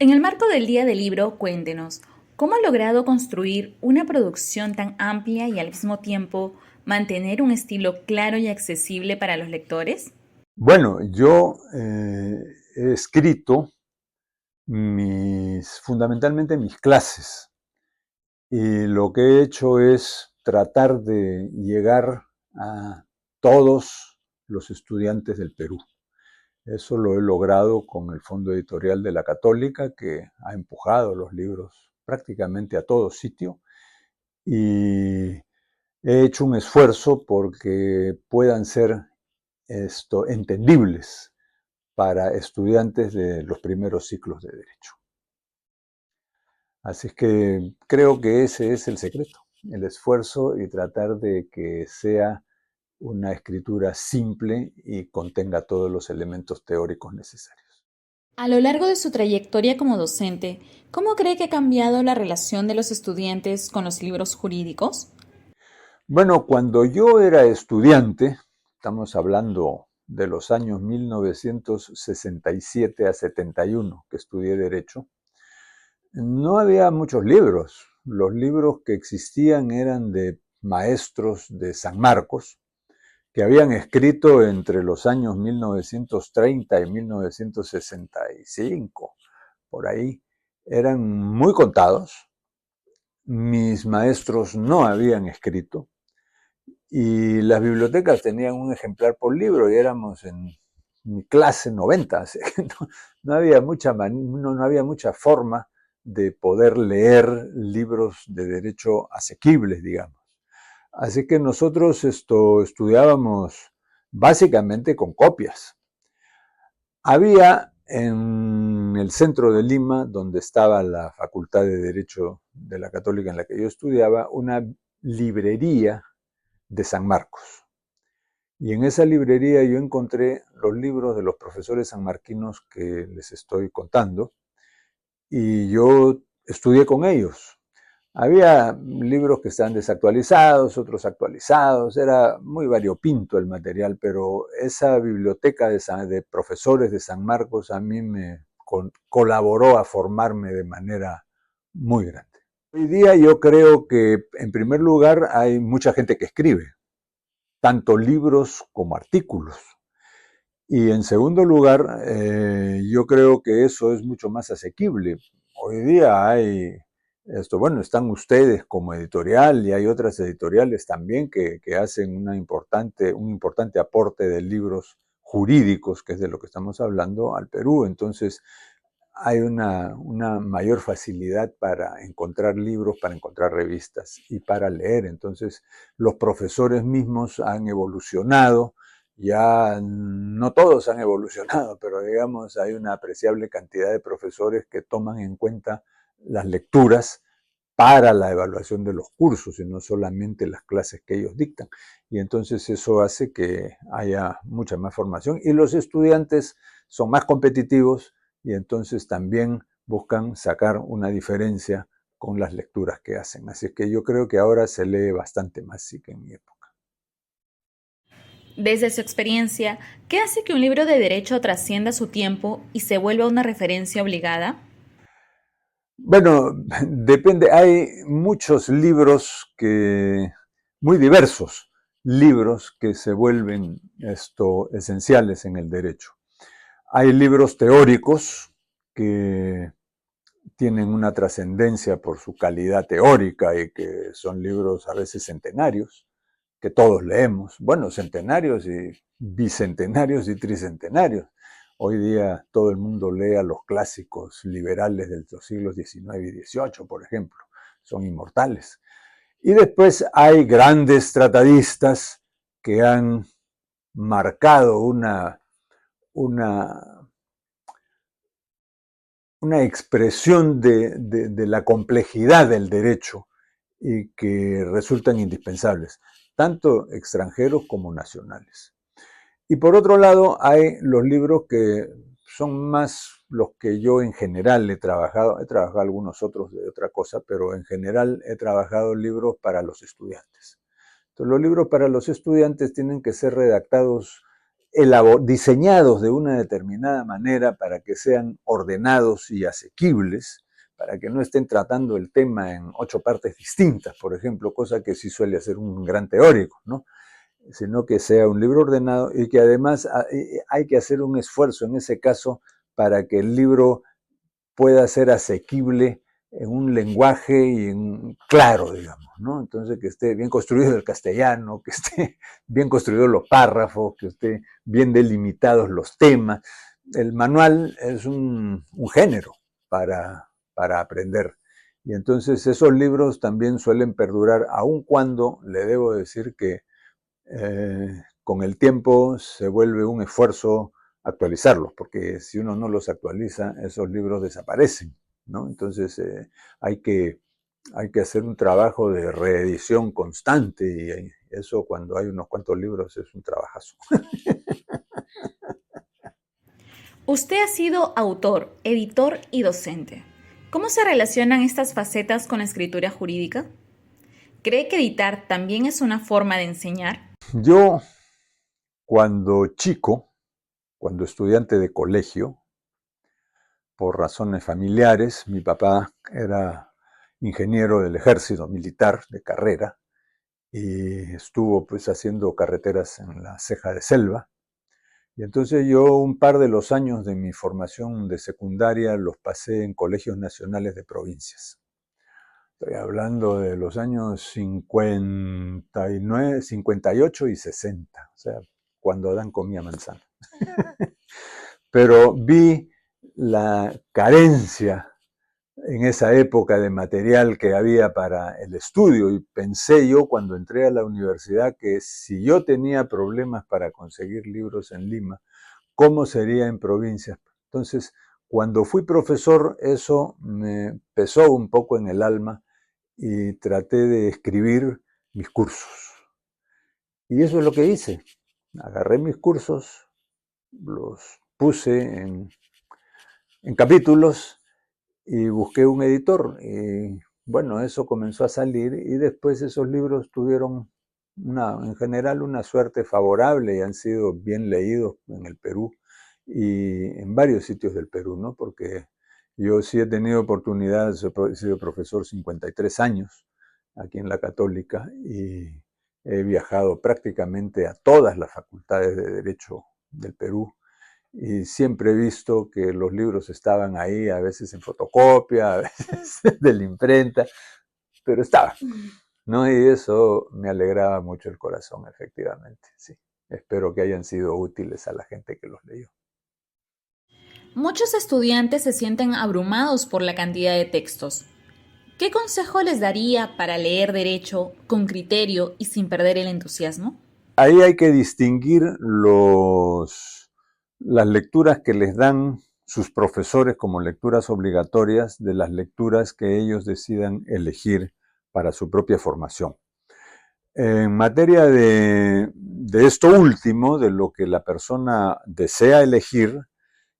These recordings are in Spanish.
En el marco del Día del Libro, cuéntenos, ¿cómo ha logrado construir una producción tan amplia y al mismo tiempo mantener un estilo claro y accesible para los lectores? Bueno, yo he escrito fundamentalmente mis clases y lo que he hecho es tratar de llegar a todos los estudiantes del Perú. Eso lo he logrado con el Fondo Editorial de la Católica, que ha empujado los libros prácticamente a todo sitio, y he hecho un esfuerzo porque puedan ser entendibles para estudiantes de los primeros ciclos de Derecho. Así es que creo que ese es el secreto, el esfuerzo y tratar de que sea una escritura simple y contenga todos los elementos teóricos necesarios. A lo largo de su trayectoria como docente, ¿cómo cree que ha cambiado la relación de los estudiantes con los libros jurídicos? Bueno, cuando yo era estudiante, estamos hablando de los años 1967 a 71 que estudié Derecho, no había muchos libros. Los libros que existían eran de maestros de San Marcos, que habían escrito entre los años 1930 y 1965, por ahí. Eran muy contados. Mis maestros no habían escrito y las bibliotecas tenían un ejemplar por libro y éramos en mi clase 90, así que no había no había mucha forma de poder leer libros de derecho asequibles, digamos. Así que nosotros estudiábamos básicamente con copias. Había en el centro de Lima, donde estaba la Facultad de Derecho de la Católica en la que yo estudiaba, una librería de San Marcos. Y en esa librería yo encontré los libros de los profesores sanmarquinos que les estoy contando y yo estudié con ellos. Había libros que estaban desactualizados, otros actualizados, era muy variopinto el material, pero esa biblioteca de profesores de San Marcos a mí me colaboró a formarme de manera muy grande. Hoy día yo creo que en primer lugar hay mucha gente que escribe, tanto libros como artículos. Y en segundo lugar, yo creo que eso es mucho más asequible. Hoy día hay bueno, están ustedes como editorial y hay otras editoriales también que hacen un importante aporte de libros jurídicos, que es de lo que estamos hablando, al Perú. Entonces, hay una mayor facilidad para encontrar libros, para encontrar revistas y para leer. Entonces, los profesores mismos han evolucionado, ya no todos han evolucionado, pero digamos, hay una apreciable cantidad de profesores que toman en cuenta las lecturas para la evaluación de los cursos y no solamente las clases que ellos dictan. Y entonces eso hace que haya mucha más formación y los estudiantes son más competitivos y entonces también buscan sacar una diferencia con las lecturas que hacen. Así es que yo creo que ahora se lee bastante más sí que en mi época. Desde su experiencia, ¿qué hace que un libro de derecho trascienda su tiempo y se vuelva una referencia obligada? Bueno, depende. Hay muchos muy diversos libros que se vuelven esenciales en el derecho. Hay libros teóricos que tienen una trascendencia por su calidad teórica y que son libros a veces centenarios, que todos leemos. Bueno, centenarios y bicentenarios y tricentenarios. Hoy día todo el mundo lee a los clásicos liberales de los siglos XIX y XVIII, por ejemplo. Son inmortales. Y después hay grandes tratadistas que han marcado una una expresión de la complejidad del derecho y que resultan indispensables, tanto extranjeros como nacionales. Y por otro lado, hay los libros que son más los que yo en general he trabajado algunos otros de otra cosa, pero en general he trabajado libros para los estudiantes. Entonces, los libros para los estudiantes tienen que ser redactados diseñados de una determinada manera para que sean ordenados y asequibles, para que no estén tratando el tema en 8 partes distintas, por ejemplo, cosa que sí suele hacer un gran teórico, ¿no? Sino que sea un libro ordenado y que además hay que hacer un esfuerzo en ese caso para que el libro pueda ser asequible en un lenguaje y claro, digamos, ¿no? Entonces que esté bien construido el castellano, que esté bien construidos los párrafos, que esté bien delimitados los temas. El manual es un género para aprender. Y entonces esos libros también suelen perdurar, aun cuando le debo decir que con el tiempo se vuelve un esfuerzo actualizarlos, porque si uno no los actualiza, esos libros desaparecen, ¿no? Entonces hay que hacer un trabajo de reedición constante y eso cuando hay unos cuantos libros es un trabajazo. Usted ha sido autor, editor y docente. ¿Cómo se relacionan estas facetas con la escritura jurídica? ¿Cree que editar también es una forma de enseñar? Yo, cuando chico, cuando estudiante de colegio, por razones familiares, mi papá era ingeniero del ejército militar de carrera y estuvo pues haciendo carreteras en la ceja de selva. Y entonces yo un par de los años de mi formación de secundaria los pasé en colegios nacionales de provincias. Estoy hablando de los años 59, 58 y 60, o sea, cuando Adán comía manzana. Pero vi la carencia en esa época de material que había para el estudio y pensé yo cuando entré a la universidad que si yo tenía problemas para conseguir libros en Lima, ¿cómo sería en provincias? Entonces, cuando fui profesor, eso me pesó un poco en el alma y traté de escribir mis cursos. Y eso es lo que hice. Agarré mis cursos, los puse en capítulos y busqué un editor. Y bueno, eso comenzó a salir y después esos libros tuvieron en general una suerte favorable y han sido bien leídos en el Perú y en varios sitios del Perú, ¿no? Porque yo sí he tenido oportunidad, he sido profesor 53 años aquí en la Católica y he viajado prácticamente a todas las facultades de Derecho del Perú y siempre he visto que los libros estaban ahí, a veces en fotocopia, a veces de la imprenta, pero estaban, ¿no? Y eso me alegraba mucho el corazón, efectivamente, sí. Espero que hayan sido útiles a la gente que los leyó. Muchos estudiantes se sienten abrumados por la cantidad de textos. ¿Qué consejo les daría para leer derecho con criterio y sin perder el entusiasmo? Ahí hay que distinguir las lecturas que les dan sus profesores como lecturas obligatorias de las lecturas que ellos decidan elegir para su propia formación. En materia de esto último, de lo que la persona desea elegir,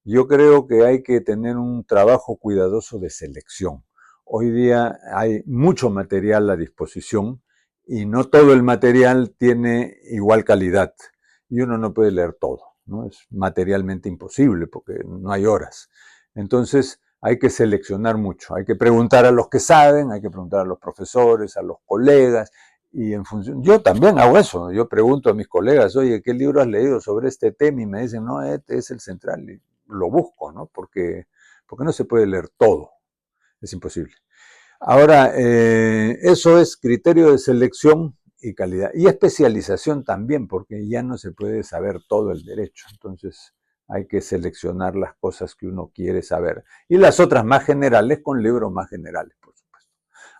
yo creo que hay que tener un trabajo cuidadoso de selección. Hoy día hay mucho material a disposición y no todo el material tiene igual calidad y uno no puede leer todo, ¿no? Es materialmente imposible porque no hay horas. Entonces hay que seleccionar mucho, hay que preguntar a los que saben, hay que preguntar a los profesores, a los colegas y en función, yo también hago eso, yo pregunto a mis colegas, oye, ¿qué libro has leído sobre este tema? Y me dicen, no, este es el central. Y lo busco, ¿no? Porque no se puede leer todo, es imposible. Ahora, eso es criterio de selección y calidad. Y especialización también, porque ya no se puede saber todo el derecho. Entonces, hay que seleccionar las cosas que uno quiere saber. Y las otras más generales con libros más generales, por supuesto.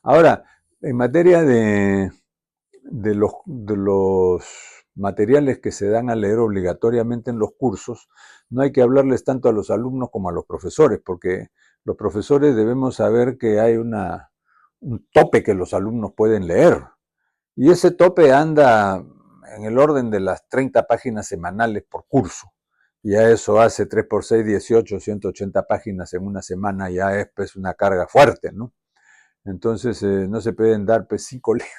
Ahora, en materia de los materiales que se dan a leer obligatoriamente en los cursos, no hay que hablarles tanto a los alumnos como a los profesores, porque los profesores debemos saber que hay un tope que los alumnos pueden leer. Y ese tope anda en el orden de las 30 páginas semanales por curso. Ya eso hace 3 por 6, 18, 180 páginas en una semana, ya es pues una carga fuerte, ¿no? Entonces no se pueden dar pues 5 libros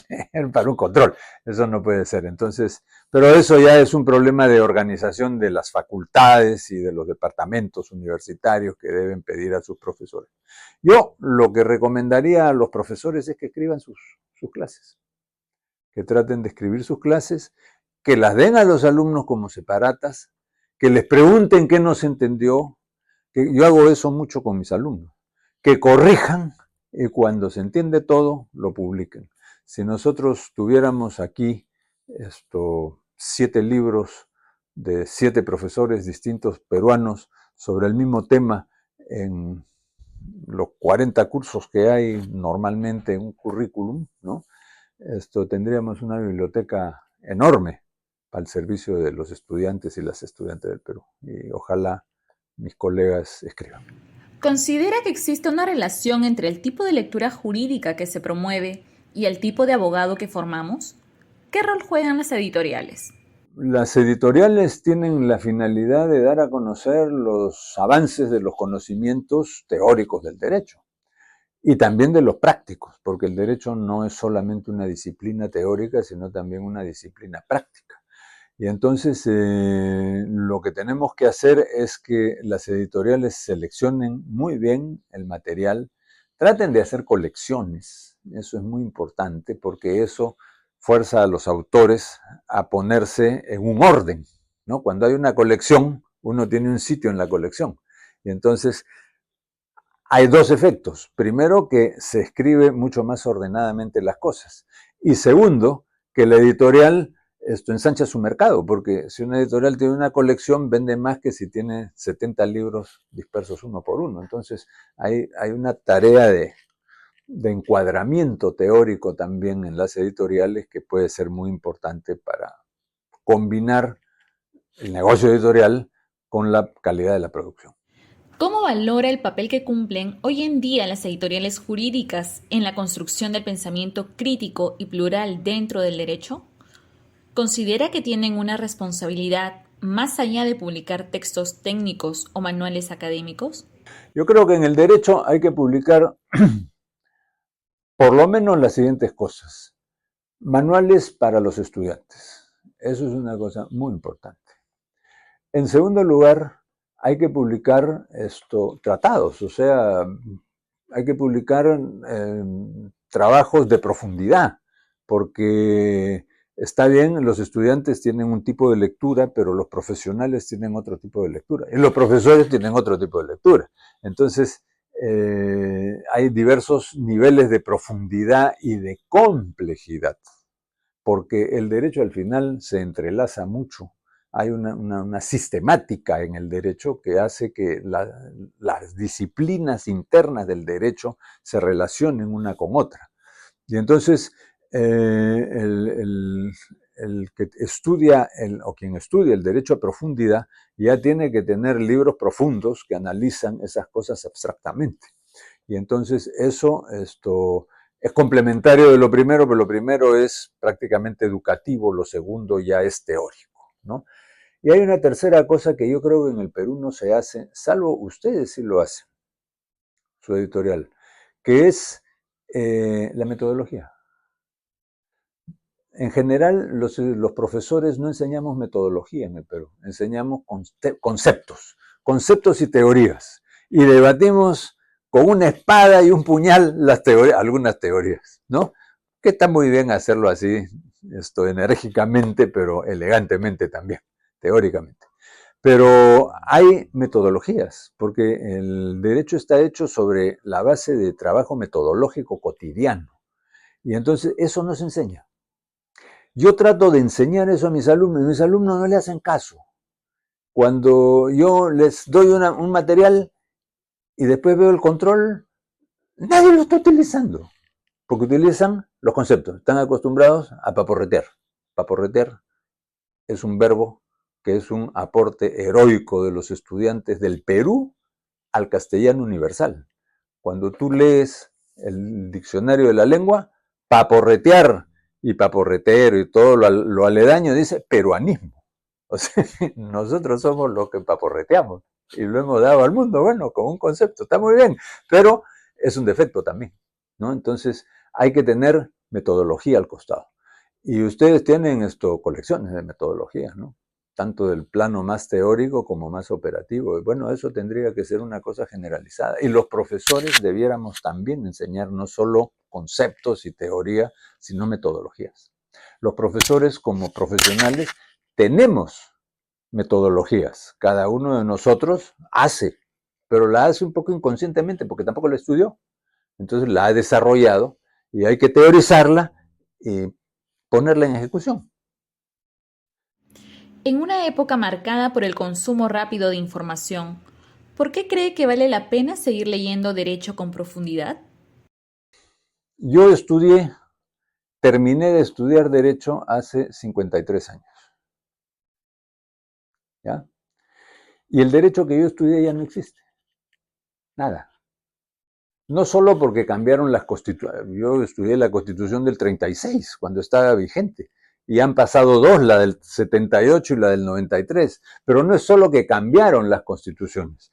leer para un control. Eso no puede ser. Entonces, pero eso ya es un problema de organización de las facultades y de los departamentos universitarios que deben pedir a sus profesores. Yo lo que recomendaría a los profesores es que escriban sus clases, que traten de escribir sus clases, que las den a los alumnos como separatas, que les pregunten qué no se entendió, que yo hago eso mucho con mis alumnos, que corrijan y cuando se entiende todo, lo publiquen. Si nosotros tuviéramos aquí 7 libros de 7 profesores distintos peruanos sobre el mismo tema en los 40 cursos que hay normalmente en un currículum, ¿no? Tendríamos una biblioteca enorme al servicio de los estudiantes y las estudiantes del Perú. Y ojalá mis colegas escriban. ¿Considera que existe una relación entre el tipo de lectura jurídica que se promueve y el tipo de abogado que formamos? ¿Qué rol juegan las editoriales? Las editoriales tienen la finalidad de dar a conocer los avances de los conocimientos teóricos del derecho y también de los prácticos, porque el derecho no es solamente una disciplina teórica, sino también una disciplina práctica. Y entonces lo que tenemos que hacer es que las editoriales seleccionen muy bien el material, traten de hacer colecciones, eso es muy importante porque eso fuerza a los autores a ponerse en un orden, ¿no? Cuando hay una colección, uno tiene un sitio en la colección. Y entonces hay 2 efectos. Primero, que se escribe mucho más ordenadamente las cosas. Y segundo, que la editorial ensancha su mercado, porque si una editorial tiene una colección, vende más que si tiene 70 libros dispersos uno por uno. Entonces, hay una tarea de encuadramiento teórico también en las editoriales que puede ser muy importante para combinar el negocio editorial con la calidad de la producción. ¿Cómo valora el papel que cumplen hoy en día las editoriales jurídicas en la construcción del pensamiento crítico y plural dentro del derecho? ¿Considera que tienen una responsabilidad más allá de publicar textos técnicos o manuales académicos? Yo creo que en el derecho hay que publicar por lo menos las siguientes cosas. Manuales para los estudiantes. Eso es una cosa muy importante. En segundo lugar, hay que publicar tratados, o sea, hay que publicar trabajos de profundidad, porque está bien, los estudiantes tienen un tipo de lectura, pero los profesionales tienen otro tipo de lectura, y los profesores tienen otro tipo de lectura. Entonces, hay diversos niveles de profundidad y de complejidad, porque el derecho al final se entrelaza mucho. Hay una sistemática en el derecho que hace que las disciplinas internas del derecho se relacionen una con otra. Y entonces el que estudia o quien estudia el derecho a profundidad ya tiene que tener libros profundos que analizan esas cosas abstractamente. Y entonces eso es complementario de lo primero, pero lo primero es prácticamente educativo, lo segundo ya es teórico, ¿no? Y hay una tercera cosa que yo creo que en el Perú no se hace, salvo ustedes sí lo hacen, su editorial, que es la metodología. En general, los profesores no enseñamos metodología en el Perú, enseñamos conceptos y teorías. Y debatimos con una espada y un puñal algunas teorías, ¿no? Que está muy bien hacerlo así, enérgicamente, pero elegantemente también, teóricamente. Pero hay metodologías, porque el derecho está hecho sobre la base de trabajo metodológico cotidiano. Y entonces eso no se enseña. Yo trato de enseñar eso a mis alumnos no le hacen caso. Cuando yo les doy un material y después veo el control, nadie lo está utilizando, porque utilizan los conceptos, están acostumbrados a paporretear. Paporretear es un verbo que es un aporte heroico de los estudiantes del Perú al castellano universal. Cuando tú lees el diccionario de la lengua, paporretear y paporretero y todo lo aledaño dice peruanismo. O sea, nosotros somos los que paporreteamos y lo hemos dado al mundo, bueno, con un concepto, está muy bien, pero es un defecto también, ¿no? Entonces hay que tener metodología al costado. Y ustedes tienen colecciones de metodologías, ¿no? Tanto del plano más teórico como más operativo. Y bueno, eso tendría que ser una cosa generalizada. Y los profesores debiéramos también enseñar no solo conceptos y teoría, sino metodologías. Los profesores como profesionales tenemos metodologías. Cada uno de nosotros hace, pero la hace un poco inconscientemente porque tampoco la estudió. Entonces la ha desarrollado y hay que teorizarla y ponerla en ejecución. En una época marcada por el consumo rápido de información, ¿por qué cree que vale la pena seguir leyendo derecho con profundidad? Yo terminé de estudiar Derecho hace 53 años. ¿Ya? Y el derecho que yo estudié ya no existe. Nada. No solo porque cambiaron las constituciones. Yo estudié la Constitución del 36, cuando estaba vigente. Y han pasado dos, la del 78 y la del 93. Pero no es solo que cambiaron las constituciones.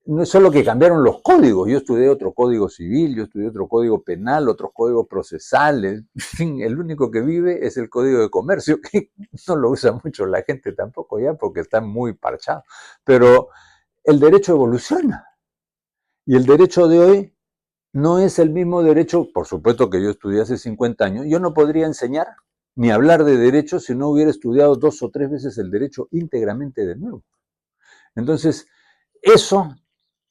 No es solo que cambiaron los códigos, yo estudié otro código civil, yo estudié otro código penal, otros códigos procesales, en fin, el único que vive es el código de comercio, que no lo usa mucho la gente tampoco ya porque está muy parchado, pero el derecho evoluciona y el derecho de hoy no es el mismo derecho, por supuesto que yo estudié hace 50 años, yo no podría enseñar ni hablar de derecho si no hubiera estudiado 2 o 3 veces el derecho íntegramente de nuevo. Entonces, eso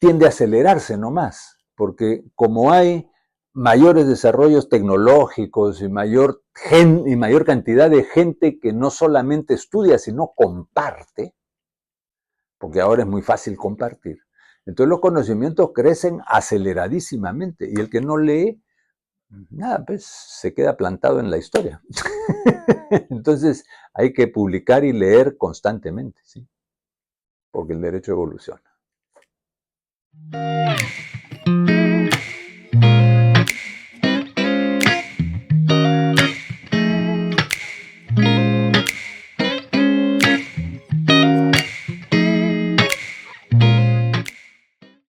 tiende a acelerarse nomás, porque como hay mayores desarrollos tecnológicos y mayor cantidad de gente que no solamente estudia, sino comparte, porque ahora es muy fácil compartir. Entonces los conocimientos crecen aceleradísimamente y el que no lee, nada, pues se queda plantado en la historia. Entonces hay que publicar y leer constantemente, ¿sí? Porque el derecho evoluciona.